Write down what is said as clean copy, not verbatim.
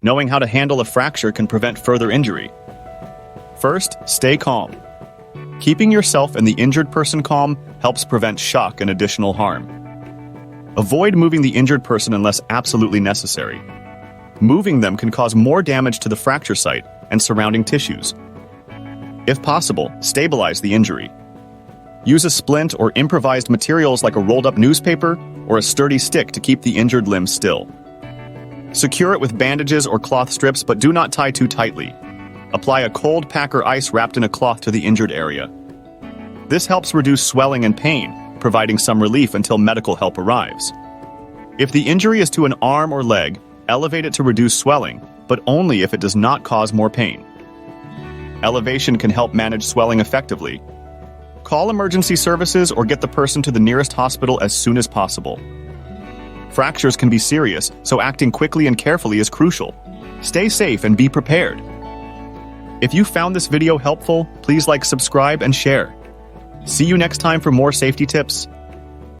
Knowing how to handle a fracture can prevent further injury. First, stay calm. Keeping yourself and the injured person calm helps prevent shock and additional harm. Avoid moving the injured person unless absolutely necessary. Moving them can cause more damage to the fracture site and surrounding tissues. If possible, stabilize the injury. Use a splint or improvised materials like a rolled-up newspaper or a sturdy stick to keep the injured limb still. Secure it with bandages or cloth strips, but do not tie too tightly. Apply a cold pack or ice wrapped in a cloth to the injured area. This helps reduce swelling and pain, providing some relief until medical help arrives. If the injury is to an arm or leg, elevate it to reduce swelling, but only if it does not cause more pain. Elevation can help manage swelling effectively. Call emergency services or get the person to the nearest hospital as soon as possible. Fractures can be serious, so acting quickly and carefully is crucial. Stay safe and be prepared. If you found this video helpful, please like, subscribe, and share. See you next time for more safety tips.